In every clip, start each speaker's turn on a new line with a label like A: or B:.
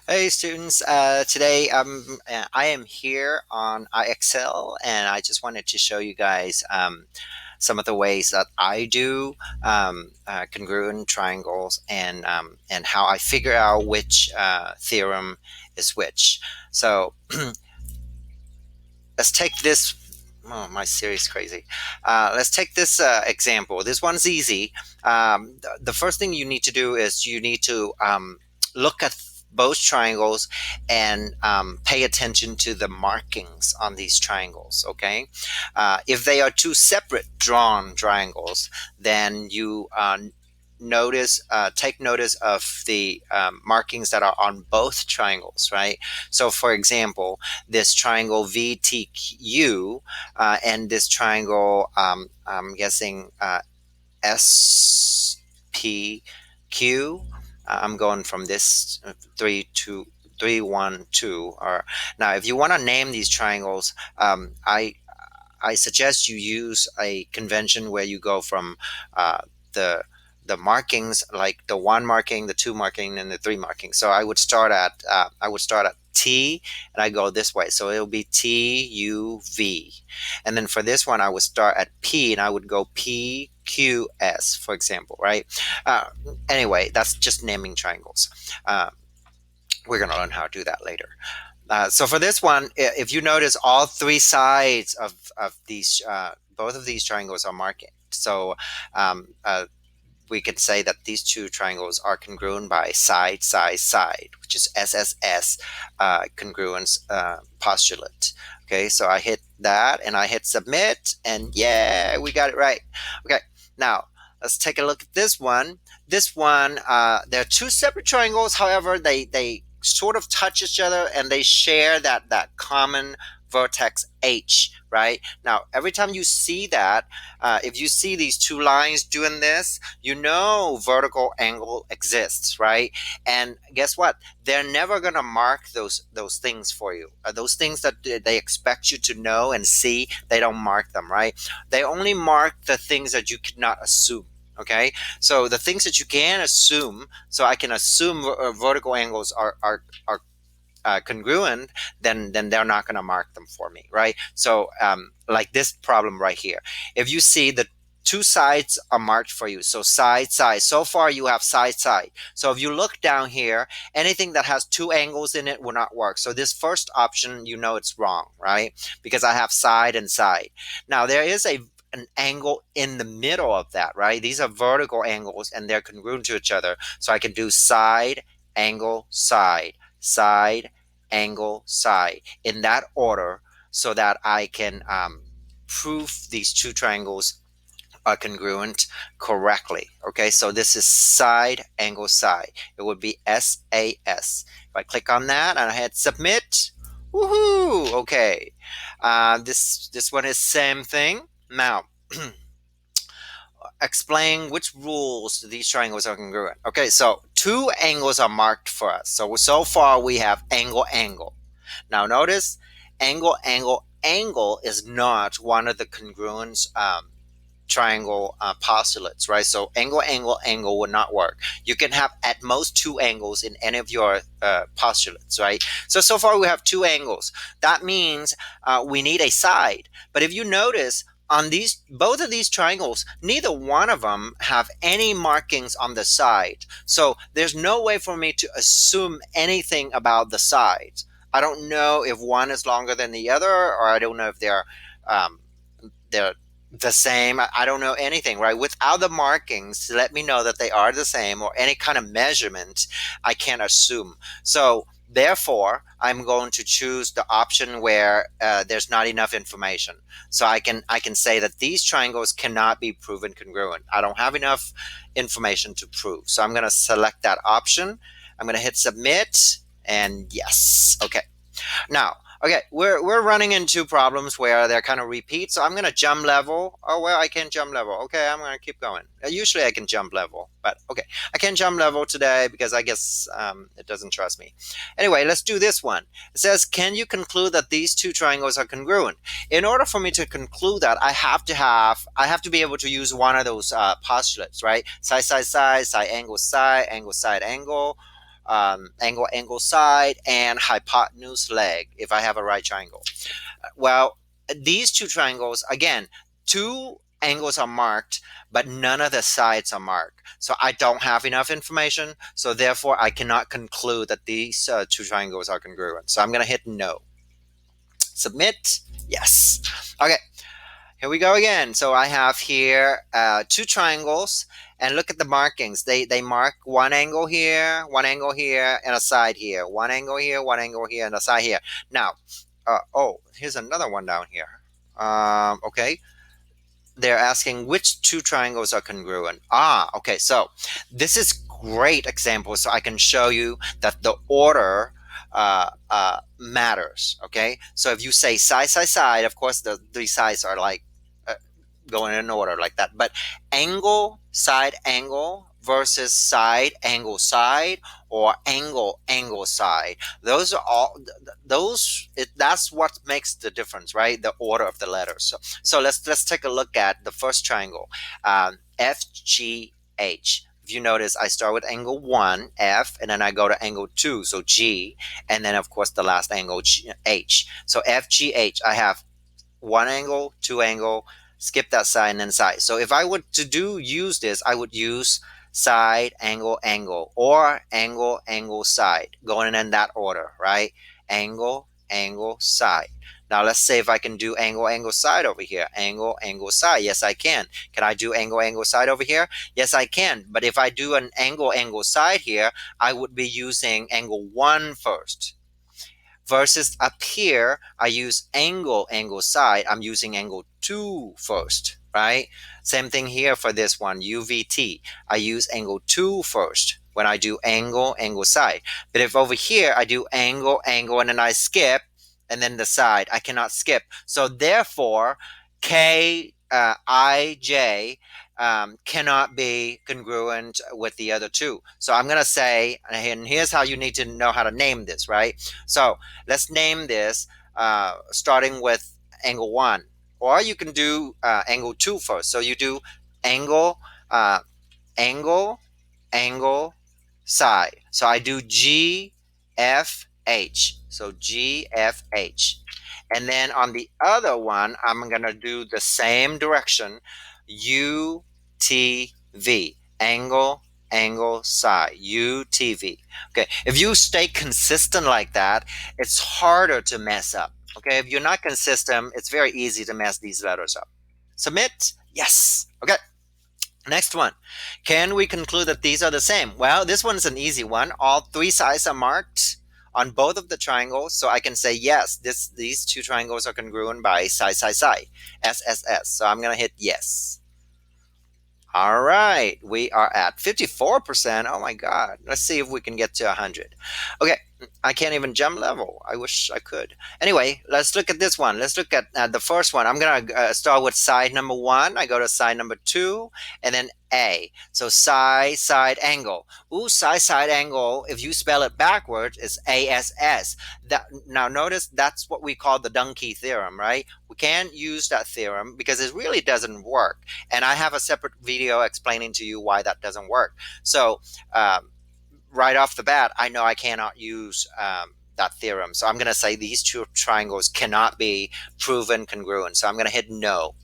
A: Hey students, today I am here on IXL and I just wanted to show you guys some of the ways that I do congruent triangles and how I figure out which theorem is which. So let's take this. Oh, my series crazy. Let's take this example. This one's easy. The first thing you need to do is you need to look at both triangles and pay attention to the markings on these triangles. Okay, if they are two separate drawn triangles, then you take notice of the markings that are on both triangles, right? So, for example, this triangle VTQ and this triangle, I'm guessing SPQ. I'm going from this 3, 2, 3, 1, 2. Or now, if you want to name these triangles, I suggest you use a convention where you go from the the markings, like the one marking, the two marking, and the three marking. So I would start at T, and I go this way. So it'll be TUV, and then for this one, I would start at P, and I would go PQS, for example, right? Uh, anyway, that's just naming triangles. Uh, we're going to learn how to do that later. So for this one, if you notice, all three sides of these, both of these triangles are marked. So we could say that these two triangles are congruent by side, side, side, which is SSS congruence postulate. Okay, so I hit that and I hit submit, and yeah, we got it right. Okay, now let's take a look at this one. This one, there are two separate triangles. However, they sort of touch each other and they share that common vertex H, right? Now, every time you see that, if you see these two lines doing this, you know vertical angle exists, right? And guess what? They're never going to mark those things for you. Those things that they expect you to know and see, they don't mark them, right? They only mark the things that you cannot assume. Okay, so the things that you can assume, so I can assume vertical angles are congruent, then they're not going to mark them for me, right? So like this problem right here, if you see the two sides are marked for you, so side, side, so far you have side, side. So if you look down here, anything that has two angles in it will not work. So this first option, you know it's wrong, right? Because I have side and side. Now there is an angle in the middle of that, right? These are vertical angles and they're congruent to each other. So I can do side, angle, side, side, angle, side in that order, so that I can prove these two triangles are congruent correctly. Okay, so this is side, angle, side. It would be SAS. If I click on that and I hit submit, woohoo! Okay, this one is same thing. Now, explain which rules these triangles are congruent. Okay, so two angles are marked for us. So far we have angle, angle. Now notice angle, angle, angle is not one of the congruence triangle postulates, right? So angle, angle, angle would not work. You can have at most two angles in any of your postulates, right? So far we have two angles. That means we need a side. But if you notice, on these both of these triangles, neither one of them have any markings on the side. So there's no way for me to assume anything about the sides. I don't know if one is longer than the other, or I don't know if they're the same. I don't know anything, right? Without the markings to let me know that they are the same, or any kind of measurement, I can't assume. So therefore, I'm going to choose the option where there's not enough information. So I can say that these triangles cannot be proven congruent. I don't have enough information to prove. So I'm going to select that option. I'm going to hit submit, and yes. Okay. Now, okay, we're running into problems where they're kind of repeat. So I'm going to jump level. Oh, well, I can jump level. Okay, I'm going to keep going. Usually I can jump level, but okay, I can jump level today because I guess it doesn't trust me. Anyway, let's do this one. It says, can you conclude that these two triangles are congruent? In order for me to conclude that, I have to be able to use one of those postulates, right? Side, side, side, side, angle, side, angle, side, angle. angle side, and hypotenuse leg if I have a right triangle. Well, these two triangles, again, two angles are marked, but none of the sides are marked. So I don't have enough information. So therefore, I cannot conclude that these two triangles are congruent. So I'm going to hit no. Submit. Yes. Okay. Here we go again. So I have here two triangles, and look at the markings. They mark one angle here, and a side here. One angle here, one angle here, and a side here. Now, oh, here's another one down here. Okay, they're asking which two triangles are congruent. Okay, so this is great example, so I can show you that the order matters. Okay, so if you say side, side, side, of course the three sides are like going in order like that. But angle, side, angle versus side, angle, side, or angle, angle, side. Those are all that's what makes the difference, right? The order of the letters. So let's take a look at the first triangle, FGH. If you notice, I start with angle 1, F, and then I go to angle 2, so G, and then of course the last angle, H. So FGH, I have one angle, two angle, skip that side, and then side. So if I were to use this, I would use side, angle, angle, or angle, angle, side, going in that order, right? Angle, angle, side. Now let's say if I can do angle, angle, side over here. Angle, angle, side. Yes, I can. Can I do angle, angle, side over here? Yes, I can. But if I do an angle, angle, side here, I would be using angle 1 first. Versus up here, I use angle, angle, side. I'm using angle 2 first, right? Same thing here for this one, UVT. I use angle 2 first when I do angle, angle, side. But if over here, I do angle, angle, and then I skip, and then the side, I cannot skip. So therefore, K, I, J, cannot be congruent with the other two. So I'm going to say, and here's how you need to know how to name this, right? So let's name this starting with angle 1. Or you can do angle 2 first. So you do angle, angle, angle, side. So I do G, F, H. So G, F, H. And then on the other one, I'm going to do the same direction, U, T, V. Angle, angle, side. U, T, V. Okay, if you stay consistent like that, it's harder to mess up. Okay, if you're not consistent, it's very easy to mess these letters up. Submit. Yes. Okay. Next one. Can we conclude that these are the same? Well, this one's an easy one. All three sides are marked on both of the triangles, so I can say yes, these two triangles are congruent by side, side, side. SSS. So I'm going to hit yes. All right, we are at 54%. Oh my God. Let's see if we can get to 100. Okay, I can't even jump level. I wish I could. Anyway, let's look at this one. Let's look at the first one. I'm going to start with side number 1. I go to side number 2, and then A. So side, side, angle. Ooh, side, side, angle, if you spell it backwards, is ASS. Now notice that's what we call the donkey theorem, right? We can't use that theorem because it really doesn't work. And I have a separate video explaining to you why that doesn't work. So right off the bat, I know I cannot use that theorem. So I'm going to say these two triangles cannot be proven congruent. So I'm going to hit no.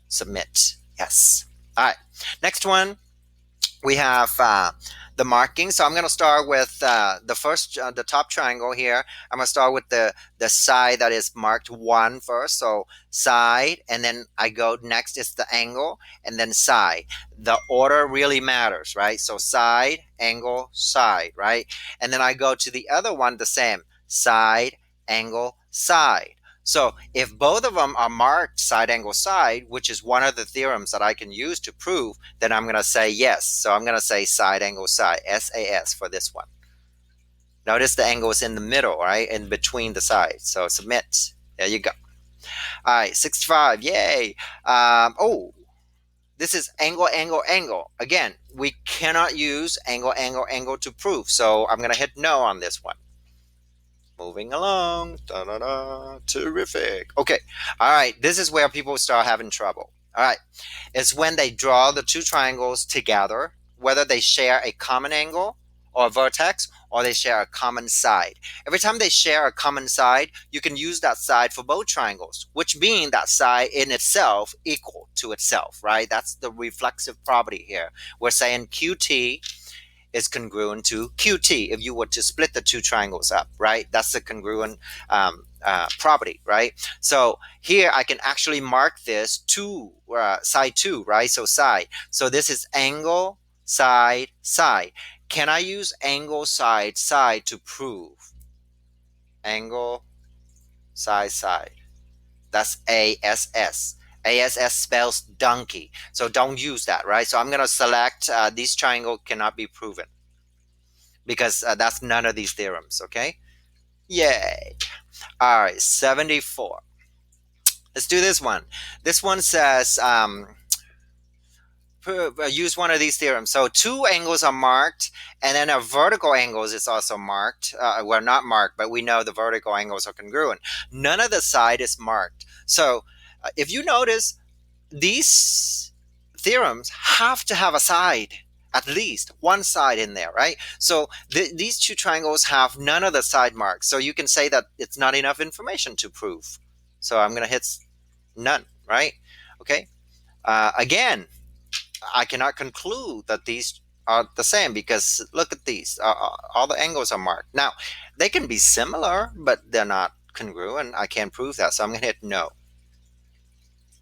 A: Submit. Yes. All right. Next one, we have the marking. So I'm going to start with the first, the top triangle here. I'm going to start with the side that is marked 1 first. So side, and then I go next is the angle, and then side. The order really matters, right? So side, angle, side, right? And then I go to the other one the same. Side, angle, side. So if both of them are marked side, angle, side, which is one of the theorems that I can use to prove, then I'm going to say yes. So I'm going to say side, angle, side, SAS for this one. Notice the angle is in the middle, right? In between the sides. So submit. There you go. All right, 65. Yay. Oh, this is angle, angle, angle. Again, we cannot use angle, angle, angle to prove. So I'm going to hit no on this one. Moving along. Da, da, da. Terrific. Okay. All right. This is where people start having trouble. All right. It's when they draw the two triangles together, whether they share a common angle or vertex, or they share a common side. Every time they share a common side, you can use that side for both triangles, which means that side in itself equal to itself, right? That's the reflexive property here. We're saying QT is congruent to QT if you were to split the two triangles up, right? That's the congruent property, right? So here I can actually mark this side 2, right? So side. So this is angle, side, side. Can I use angle, side, side to prove angle, side, side? That's ASS. ASS spells donkey. So don't use that, right? So I'm going to select this triangle cannot be proven because that's none of these theorems, okay? Yay. All right, 74. Let's do this one. This one says use one of these theorems. So two angles are marked, and then a vertical angles is also marked. Well, not marked, but we know the vertical angles are congruent. None of the side is marked. So if you notice, these theorems have to have a side, at least one side in there, right? So these two triangles have none of the side marks. So you can say that it's not enough information to prove. So I'm going to hit none, right? Okay. Again, I cannot conclude that these are the same because look at these. All the angles are marked. Now, they can be similar, but they're not congruent. I can't prove that. So I'm going to hit no.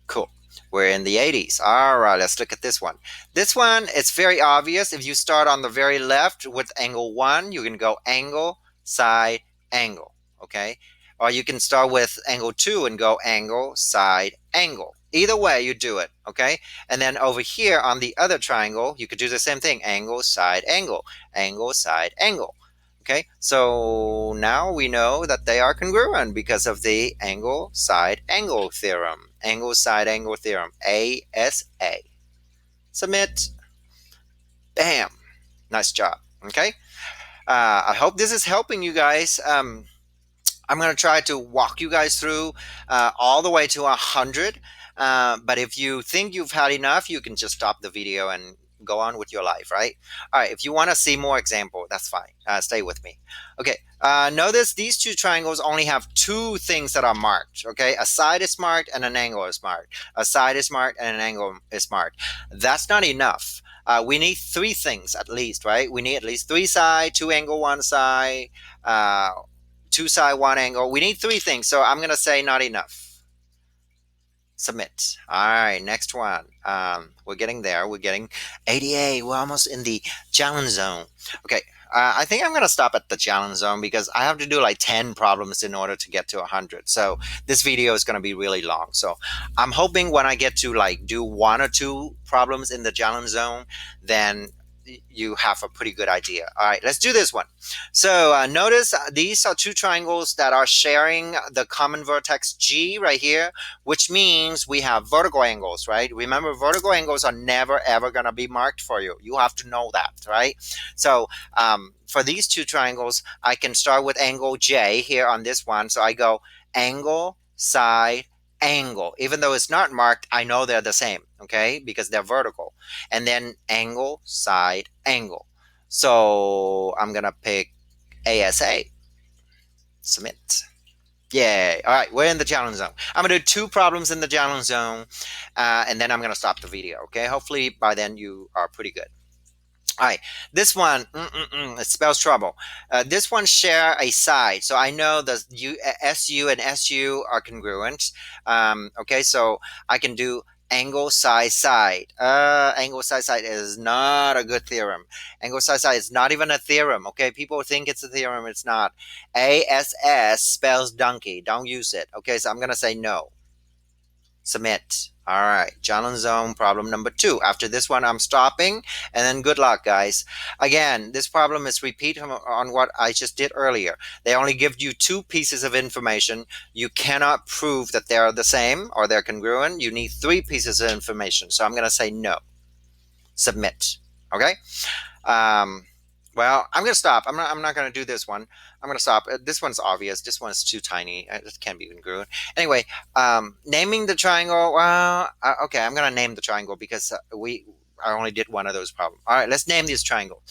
A: Cool. We're in the 80s. All right, let's look at this one. This one, it's very obvious. If you start on the very left with angle 1, you can go angle, side, angle, okay? Or you can start with angle 2 and go angle, side, angle. Either way, you do it, okay? And then over here on the other triangle, you could do the same thing. Angle, side, angle, angle, side, angle. Okay, so now we know that they are congruent because of the angle, side, angle theorem. Angle, side, angle theorem. ASA. Submit. Bam. Nice job. Okay. I hope this is helping you guys. I'm going to try to walk you guys through all the way to 100. But if you think you've had enough, you can just stop the video and go on with your life, right? All right, if you want to see more example, that's fine. Stay with me. Okay, notice these two triangles only have two things that are marked, okay? A side is marked and an angle is marked. A side is marked and an angle is marked. That's not enough. We need three things at least, right? We need at least three side, two angle, one side, two side, one angle. We need three things, so I'm going to say not enough. Submit. All right, next one. We're getting there. We're getting 88. We're almost in the challenge zone. Okay, I think I'm going to stop at the challenge zone because I have to do like 10 problems in order to get to 100. So this video is going to be really long. So I'm hoping when I get to like do one or two problems in the challenge zone, then you have a pretty good idea. All right, let's do this one. So notice these are two triangles that are sharing the common vertex G right here, which means we have vertical angles, right? Remember, vertical angles are never ever going to be marked for you. You have to know that, right? So for these two triangles, I can start with angle J here on this one. So I go angle, side, angle. Even though it's not marked, I know they're the same, okay? Because they're vertical. And then angle, side, angle. So I'm going to pick ASA. Submit. Yay. All right, we're in the challenge zone. I'm going to do two problems in the challenge zone, and then I'm going to stop the video, okay? Hopefully by then you are pretty good. All right, this one, it spells trouble. This one share a side. So I know the SU and SU are congruent. Okay, so I can do angle, side, side. Angle, side, side is not a good theorem. Angle, side, side is not even a theorem. Okay, people think it's a theorem. It's not. ASS spells donkey. Don't use it. Okay, so I'm going to say no. Submit. All right, challenge zone problem number 2. After this one, I'm stopping, and then good luck, guys. Again, this problem is repeat on what I just did earlier. They only give you two pieces of information. You cannot prove that they're the same or they're congruent. You need three pieces of information. So I'm going to say no. Submit. Okay. Well, I'm going to stop. I'm not going to do this one. I'm going to stop. This one's obvious. This one's too tiny. It can't be congruent. Anyway, naming the triangle. Well, okay, I'm going to name the triangle because I only did one of those problems. All right, let's name this triangle.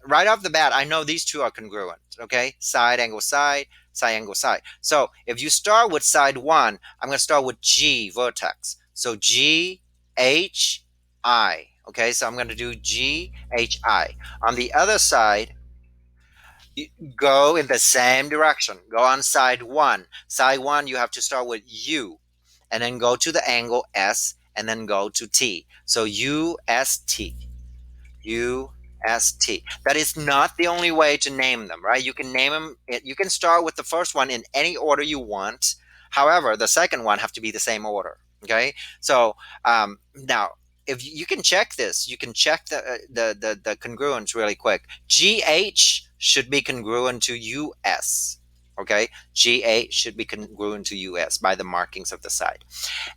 A: right off the bat, I know these two are congruent. Okay, side angle side, side angle side. So if you start with side one, I'm going to start with G vertex. So G H I. Okay, so I'm going to do G H I. On the other side, go in the same direction. Go on side one. Side one, you have to start with U, and then go to the angle S, and then go to T. So U S T. UST. That is not the only way to name them, right? You can name them. You can start with the first one in any order you want. However, the second one have to be the same order. Okay. So now, if you can check this, you can check the congruence really quick. GH should be congruent to US. Okay. GH should be congruent to US by the markings of the side.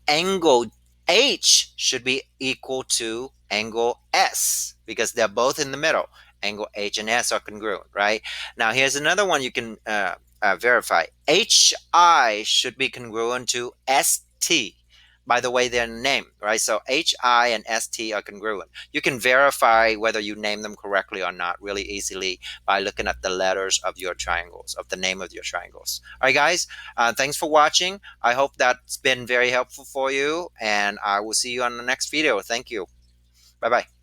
A: Angle H should be equal to angle S because they're both in the middle. Angle H and S are congruent, right? Now, here's another one you can verify. HI should be congruent to ST by the way they're named, right? So HI and ST are congruent. You can verify whether you name them correctly or not really easily by looking at the letters of your triangles, of the name of your triangles. All right, guys, thanks for watching. I hope that's been very helpful for you, and I will see you on the next video. Thank you. Bye bye.